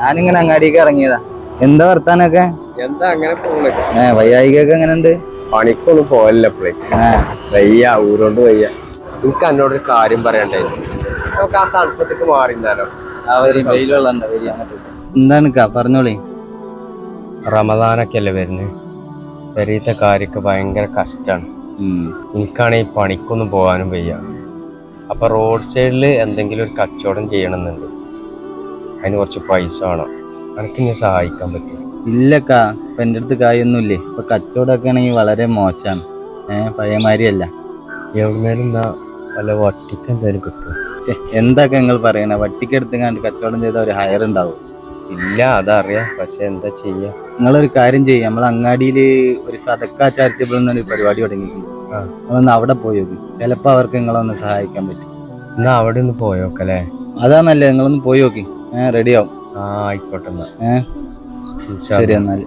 ഞാനിങ്ങനെ അങ്ങാടിക്ക് ഇറങ്ങിയതാ. എന്താ വർത്താനൊക്കെ? എന്താ അങ്ങനെ പോണ്? വയ്യായികൊക്കെ എങ്ങനെയുണ്ട്? പണിക്കൊന്നും പോയല്ലേ വയ്യ, ഊരോണ്ട് വയ്യ. എനിക്ക് എന്നോടൊരു കാര്യം പറയണ്ടായിരുന്നു. നമുക്ക് ആ തണുപ്പത്തേക്ക് മാറിന്നാലോ? എന്താ പറഞ്ഞോളി. റമദാനൊക്കെ അല്ലേ വരുന്നത്. പെരീത്തെ കാര്യമൊക്കെ ഭയങ്കര കഷ്ടാണ്. എനിക്കാണെങ്കിൽ പണിക്കൊന്നും പോകാനും വയ്യ. അപ്പൊ റോഡ് സൈഡിൽ എന്തെങ്കിലും ഒരു കച്ചവടം ചെയ്യണമെന്നുണ്ട്. അതിന് കുറച്ച് പൈസ വേണം. എനിക്ക് ഇനി സഹായിക്കാൻ പറ്റും? ഇല്ലക്കാ, ഇപ്പൊ എൻ്റെ അടുത്ത് കായൊന്നുമില്ലേ. ഇപ്പൊ കച്ചവടമൊക്കെ ആണെങ്കിൽ വളരെ മോശമാണ്. പഴയമാരിയല്ല. എവിടുന്നേലും എന്താ വല്ല വട്ടിക്ക് എന്തായാലും കിട്ടും? എന്തൊക്കെ നിങ്ങൾ പറയണ? വട്ടിക്ക് എടുത്തുകൊണ്ട് കച്ചവടം ചെയ്ത ഒരു ഹയർ ഉണ്ടാവും? ഇല്ല, അതറിയാം. പക്ഷെ എന്താ ചെയ്യാ? നിങ്ങളൊരു കാര്യം ചെയ്യും, നമ്മൾ അങ്ങാടിയില് ഒരു സദക്ക ചാരിറ്റബിൾ എന്നൊരു പരിപാടി തുടങ്ങിയിട്ടുണ്ട്. നിങ്ങളൊന്ന് അവിടെ പോയി നോക്കി. ചിലപ്പോ അവർക്ക് നിങ്ങളൊന്ന് സഹായിക്കാൻ പറ്റും. എന്നാ അവിടെ ഒന്ന് പോയോക്കല്ലേ? അതാന്നല്ലേ, നിങ്ങളൊന്ന് പോയി നോക്കി. റെഡിയാവും. ആയിക്കോട്ടെ എന്നാ. ശരി എന്നാല്.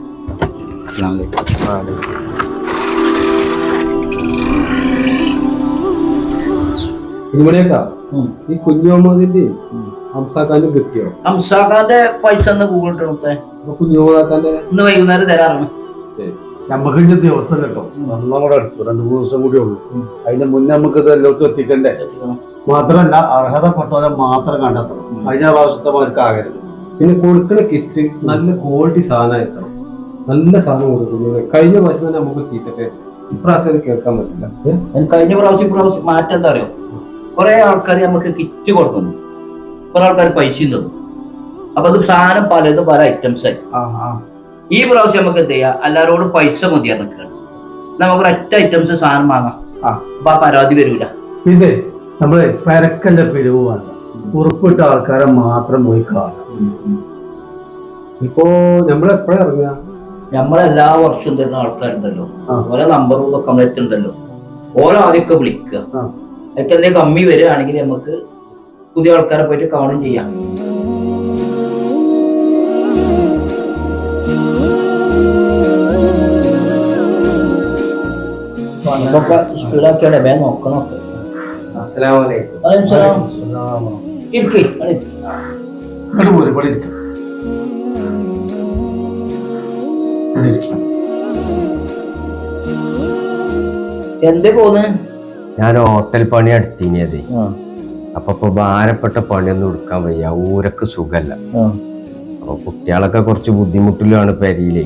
ഈ കുഞ്ഞുമുഹമ്മദിന്റെ ഹംസാഖാന്റെ കിട്ടിയോ? ഹംസാഖാന്റെ പൈസ ഗൂഗിൾ പേ കുഞ്ഞുമുഹമ്മദാന്റെ ഇന്ന് വൈകുന്നേരം തരാറാണ്. നമുക്ക് ഇനി ദിവസം കിട്ടും. ഒന്നും കൂടെ എടുത്തു, 2-3 ദിവസം കൂടി ഉള്ളു. അതിന്റെ മുന്നേ നമുക്ക് ഇത് എല്ലാവർക്കും എത്തിക്കണ്ടേ? മാത്രമല്ല, അർഹതപ്പെട്ടവരെ മാത്രം കണ്ടെത്തണം. കഴിഞ്ഞ പ്രാവശ്യത്തെ ആകരുത്. പിന്നെ കൊടുക്കണ കിറ്റ് നല്ല ക്വാളിറ്റി സാധനം ആയിരിക്കണം. നല്ല സാധനം കൊടുക്കുന്നു. കഴിഞ്ഞ പ്രാവശ്യം തന്നെ നമുക്ക് ചീത്തട്ടെ, ഇപ്രാവശ്യം കേൾക്കാൻ പറ്റില്ല. കഴിഞ്ഞ പ്രാവശ്യം മാറ്റം എന്താ അറിയോ? കുറെ ആൾക്കാർ നമുക്ക് കിറ്റ് കൊടുക്കുന്നു, കുറെ ആൾക്കാർ പൈസയും തന്നു. അപ്പൊ അത് സാധനം പലതും പല ഐറ്റംസ് ആയി. ഈ പ്രാവശ്യം നമുക്ക് എന്ത് ചെയ്യാം, എല്ലാവരോടും പൈസ മതിയാ നിൽക്കണം. നമുക്ക് ഒരൊറ്റ ഐറ്റംസ് സാധനം വാങ്ങാം. അപ്പൊ ആ പരാതി വരൂല. പിന്നെ നമ്മള് പരക്കന്റെ പിരിവ് വേണ്ട, ഉറപ്പിട്ട ആൾക്കാരെ മാത്രം പോയി കാണാം. ഇപ്പോ നമ്മളെപ്പോഴാ ഇറങ്ങുക? നമ്മളെല്ലാ വർഷവും തരുന്ന ആൾക്കാരുണ്ടല്ലോ, ഓരോ നമ്പറും ഇതൊക്കെ നമ്മളെത്തുണ്ടല്ലോ, ഓരോ ആദ്യമൊക്കെ വിളിക്കുക. അതൊക്കെ എന്തെങ്കിലും കമ്മി വരികയാണെങ്കിൽ നമുക്ക് പുതിയ ആൾക്കാരെ പോയിട്ട് കാണുകയും ചെയ്യാം. സ്പീഡാക്കിയാണ് വേഗം നോക്കണം. എന്തേ പോന്ന്? ഞാൻ ഹോട്ടൽ പണി അടുത്തിനിയതേ. അപ്പൊ ഭാരപ്പെട്ട പണിയൊന്നും എടുക്കാൻ വയ്യ, ഊരക്ക് സുഖല്ല. അപ്പൊ കുട്ടികളൊക്കെ കുറച്ച് ബുദ്ധിമുട്ടിലാണ് പെരിയിലേ.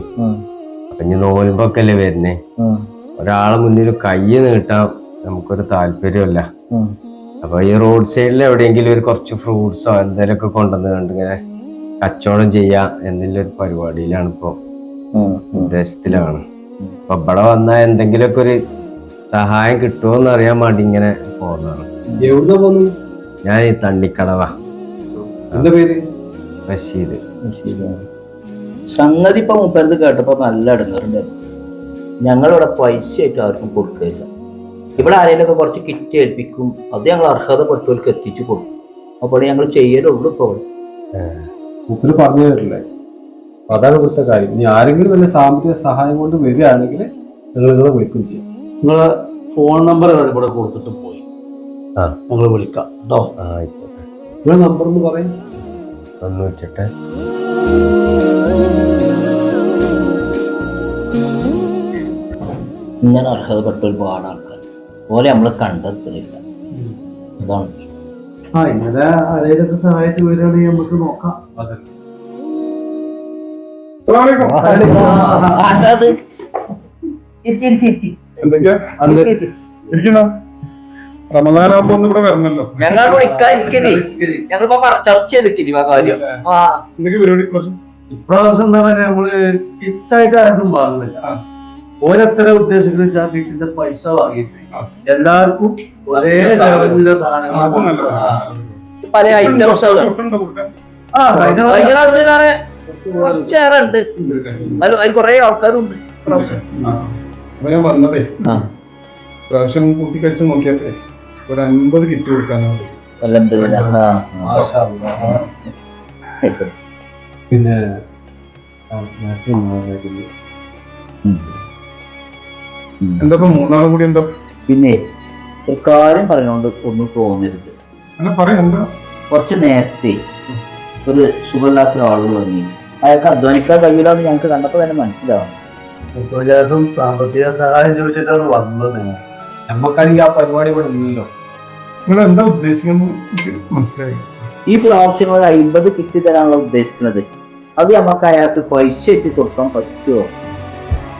അപ്പൊ ഇനി നോൽമ്പൊക്കെ അല്ലേ വരുന്നേ. ഒരാളെ മുന്നിൽ കൈ നീട്ടാൻ നമുക്കൊരു താല്പര്യമല്ല. അപ്പൊ ഈ റോഡ് സൈഡിൽ എവിടെയെങ്കിലും ഒരു കുറച്ച് ഫ്രൂട്ട്സോ എന്തെങ്കിലുമൊക്കെ കൊണ്ടുവന്ന് കണ്ടിങ്ങനെ കച്ചവടം ചെയ്യാ എന്നുള്ളൊരു പരിപാടിയിലാണ് ഇപ്പൊ, ഉദ്ദേശത്തിലാണ്. അപ്പൊ ഇവിടെ വന്നാൽ എന്തെങ്കിലുമൊക്കെ ഒരു സഹായം കിട്ടുമോന്ന് അറിയാൻ വേണ്ടി ഇങ്ങനെ പോകുന്നതാണ്. ഞാൻ ഈ തണ്ണിക്കടവാ. എന്താ പേര്? റഷീദ്. സംഗതി ഇപ്പൊ മുപ്പത് കേട്ടപ്പോ നല്ല ഇടങ്ങാറുണ്ടായിരുന്നു. ഞങ്ങളിവിടെ പൈസ ആയിട്ട് ആർക്കും കൊടുക്കില്ല. ഇവിടെ ആരെങ്കിലുമൊക്കെ കുറച്ച് കിറ്റ് ഏൽപ്പിക്കും, അത് ഞങ്ങൾ അർഹതപ്പെട്ടവർക്ക് എത്തിച്ചു കൊടുക്കും. അപ്പോൾ ഞങ്ങൾ ചെയ്യലുള്ളൂ. ഇപ്പോൾ മുപ്പിന് പറഞ്ഞു തരില്ലേ? അതാണ് ഇവിടുത്തെ കാര്യം. ഇനി ആരെങ്കിലും വല്ല സാമ്പത്തിക സഹായം കൊണ്ട് വരികയാണെങ്കിൽ നിങ്ങളെ വിളിക്കും ചെയ്യും. നിങ്ങളെ ഫോൺ നമ്പർ ഇവിടെ കൊടുത്തിട്ട് പോയി, ഞങ്ങൾ വിളിക്കാം കേട്ടോ. ആയിക്കോട്ടെ. നിങ്ങളെ നമ്പർ ഒന്ന് പറയും. 98. ഇങ്ങനെ അർഹതപ്പെട്ട ഒരുപാട് ആൾക്കാർ പോലെ നമ്മൾ കണ്ടെത്തുന്നില്ല. അതാണ് ഇന്നലെ ആരെയൊക്കെ സഹായത്തിൽ വരികയാണെങ്കിൽ നമുക്ക് നോക്കാം. ഞങ്ങൾ ഞങ്ങളിപ്പോ ചർച്ച ചെയ്തിട്ടില്ല കാര്യം. ഇപ്രാവശ്യം എന്താ പറയുക, നമ്മള് കിറ്റായിട്ട് ആരും വാങ്ങുന്നില്ല. ഓരോരുത്തര ഉദ്ദേശിക്കുന്ന വീട്ടിന്റെ പൈസ വാങ്ങിയിട്ട് എല്ലാവർക്കും ഒരേ ലെവലിന്റെ സാധനങ്ങൾ പല ഐറ്റംസുകൾ കുറച്ചേറെ ഉണ്ട്. അതിൽ കുറെ ആൾക്കാരുണ്ട്. ഞാൻ വന്നതേ പ്രാവശ്യം കൂട്ടി കഴിച്ച് നോക്കിയപ്പോ ഒരു 50 കിറ്റ് കൊടുക്കാനാണ്. പിന്നെ എന്താ മൂന്നാളും കൂടി എന്താ? പിന്നെ ഒരു കാര്യം പറഞ്ഞോണ്ട് ഒന്നും തോന്നരുത്. പറയാ എന്താ? കുറച്ച് നേരത്തെ ഒരു സുഖമില്ലാത്ത ഒരാളുകൾ വന്നു. അയാൾക്ക് അധ്വാനിക്കാൻ കഴിയില്ല എന്ന് ഞങ്ങൾക്ക് കണ്ടപ്പോൾ തന്നെ മനസ്സിലാവും. വിദ്യാഭ്യാസം സാമ്പത്തിക സഹായം ചോദിച്ചിട്ടാണ് വന്നത്. നമുക്കാണെങ്കിൽ ആ പരിപാടി ഇവിടെ ഇല്ലല്ലോ. നിങ്ങൾ എന്താ ഉദ്ദേശിക്കുന്നത് എനിക്ക് മനസ്സിലായി. ഈ പ്രാവശ്യം ഒരു 50 കിറ്റ് തരാനുള്ള ഉദ്ദേശിക്കുന്നത്. അത് നമുക്ക് അയാൾക്ക് പൈസ ഇട്ട് കൊടുക്കാൻ പറ്റുമോ?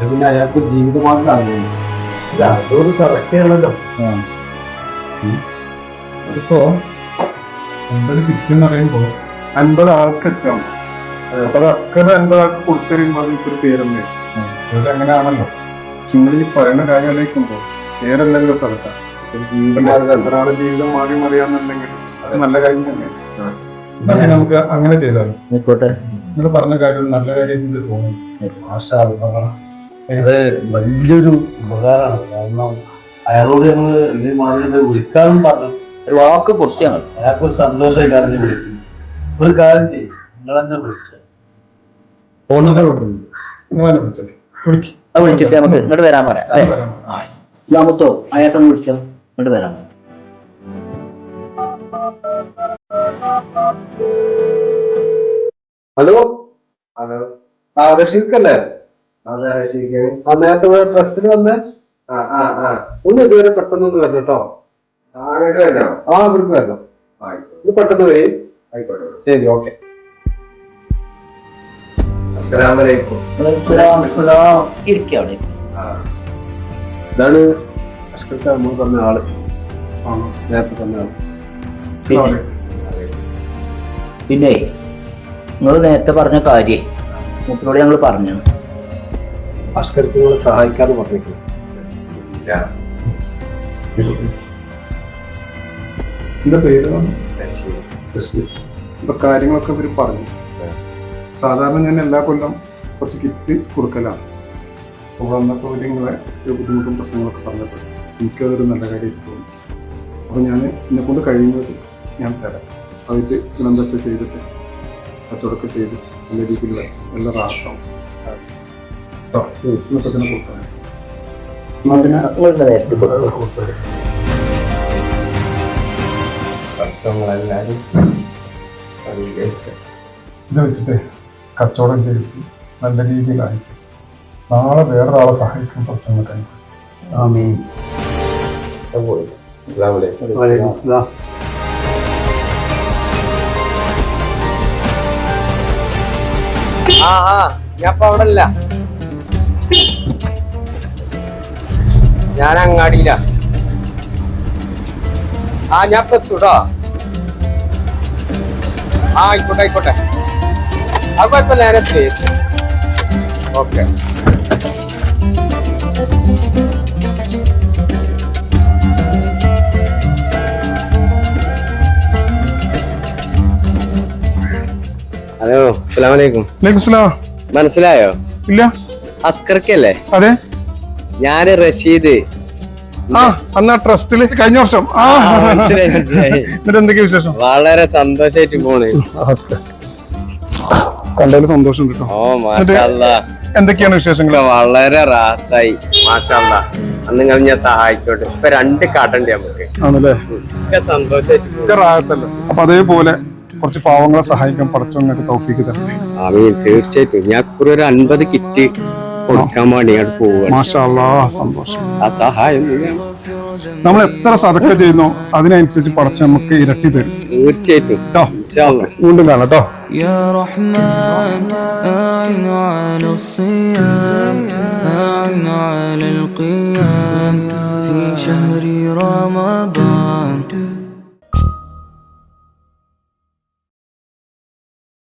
പിന്നെ അയാൾക്ക് ജീവിതമാർഗ്ഗം അതൊരു സറക്കാണല്ലോ. അതിപ്പോ 50 കിറ്റ് എന്ന് പറയുമ്പോ 50 ആൾക്ക് എത്തണം. അപ്പൊ അത് അസ്കർ 50 ആൾക്ക് കൊടുത്തരുമ്പോ എനിക്കൊരു പേരല്ലേ, അങ്ങനെയാണല്ലോ. നിങ്ങൾ ഈ പറയുന്ന കാര്യം ആലോചിക്കുമ്പോ പേരല്ലെങ്കിൽ ഒരു സ്ഥലത്താണ് എത്രയാണ് ജീവിതം മാറി മറിയാന്നുണ്ടെങ്കിൽ അത് നല്ല കാര്യം തന്നെ. നമുക്ക് അങ്ങനെ ചെയ്താലും നിങ്ങൾ പറഞ്ഞ കാര്യം നല്ല കാര്യം തോന്നുന്നു. അത് വലിയൊരു ഉപകാരമാണ്. കാരണം അയാളോട് ഞങ്ങൾ മാറി വിളിക്കാനും പറഞ്ഞു, ഒരു വാക്ക് കൊടുത്തു ഞങ്ങൾ. അയാൾക്ക് ഒരു സന്തോഷമായി കറിഞ്ഞ് വിളിക്കും. ഒരു കാര്യം ചെയ്യും, നിങ്ങളെന്നെ വിളിച്ച വിളിച്ചിട്ട് നമുക്ക് ഇങ്ങോട്ട് വരാൻ പറയാം. ഇസ്ലാമത്തോ അയാൾക്കൊന്ന് വിളിച്ചോ, ഇങ്ങോട്ട് വരാൻ. ഹലോ ഹലോ, ആ റഷീദല്ലേ? നേരത്തെ ഇവിടെ ട്രസ്റ്റിൽ വന്നേ. ഒന്ന് ഇതുവരെ പെട്ടെന്നൊന്ന് വരണം കേട്ടോ. ഇവിടേക്ക് വരണം. ഇത് പെട്ടെന്ന് വരെ. ആയിക്കോട്ടെ, ശരി, ഓക്കെ. ഇതാണ് അഷ്കർക്ക് നമ്മൾ പറഞ്ഞ ആള്, നേരത്തെ പറഞ്ഞ ആള്. പിന്നെ നിങ്ങൾ നേരത്തെ പറഞ്ഞ കാര്യം മൂപ്പരോട് ഞങ്ങൾ പറഞ്ഞു. അഷ്കർക്ക് നിങ്ങളെ സഹായിക്കാന്ന് പറഞ്ഞിരിക്കുന്നു. എന്താ പേര്? ഇപ്പൊ കാര്യങ്ങളൊക്കെ ഇവര് പറഞ്ഞു. സാധാരണ ഞാൻ എല്ലാ കൊല്ലം കുറച്ച് കിറ്റ് കൊടുക്കലാണ്. അപ്പോൾ വന്നപ്പോൾ നിങ്ങളെ ബുദ്ധിമുട്ടും പ്രശ്നങ്ങളൊക്കെ പറഞ്ഞപ്പോൾ എനിക്കതൊരു നല്ല കാര്യമായിട്ട് തോന്നി. അപ്പോൾ ഞാൻ എന്നെ കൊണ്ട് കഴിയുന്നത് ഞാൻ തരാം. അതിട്ട് നിങ്ങളെന്താ വെച്ചാൽ ചെയ്തിട്ട് കച്ചവടമൊക്കെ ചെയ്ത് നല്ല രീതിയിൽ നല്ല റാഹത്താവും കേട്ടോ. ഇന്നത്തെ തന്നെ കൊടുക്കാം. ഇത് വെച്ചിട്ട് കച്ചവടം ചെയ്ത് നല്ല രീതിയിലായിട്ട് നാളെ വേറൊരാളെ സഹായിക്കാൻ പറ്റുന്ന കാര്യം. ആമീൻ. വലൈക്കും സലാം. ഞാൻ ഇപ്പൊ അവിടെ അല്ല, ഞാൻ അങ്ങാടിയില്ല. ഞാൻ ഇപ്പൊ എത്തൂട്ടോ. ആയിക്കോട്ടെ ആയിക്കോട്ടെ, അത് കുഴപ്പമില്ല, ഞാനെത്തി. ഓക്കെ. ഹലോ, അസ്സലാമു അലൈക്കും. മനസ്സിലായോ? ഇല്ല. അസ്കർക്കല്ലേ? അതെ, ഞാന് റഷീദ്. അന്ന് ട്രസ്റ്റില് കഴിഞ്ഞ വർഷം. മനസ്സിലായി. എന്നിട്ട് എന്തൊക്കെയാ വിശേഷം? വളരെ സന്തോഷായിട്ട് പോണ്. കണ്ടതിൽ സന്തോഷം കേട്ടോ. ഓ മാഷാഅല്ലാ. എന്തൊക്കെയാണ് വിശേഷങ്ങൾ? വളരെ റാഹത്തായി മാഷാഅല്ലാ. അന്ന് നിങ്ങൾ ഞാൻ സഹായിച്ചോട്ടെ. ഇപ്പൊ 2 കാട്ടുണ്ട് നമുക്ക്. ആണല്ലേ? സന്തോഷായിട്ട് റാഹത്തല്ലേ? അപ്പൊ അതേപോലെ കുറച്ച് പാവങ്ങളെ സഹായിക്കാൻ പടച്ചോങ്ങൾക്ക് തൗഫീക്ക് തരട്ടെ. തീർച്ചയായിട്ടും. ഞാൻ ഒരു 50 കിറ്റ് കൊടുക്കാൻ വേണ്ടി അങ്ങോട്ട് പോവുക. മാഷാ അല്ലാഹ്, സന്തോഷം. ആ സഹായം നമ്മൾ എത്ര സദക്ക ചെയ്യുന്നോ അതിനനുസരിച്ച് പടച്ച നമുക്ക് ഇരട്ടി തരും. തീർച്ചയായിട്ടും. വീണ്ടും കാണാം കേട്ടോ. يا رحمن أعن على الصيام أعن على القيام في شهر رمضان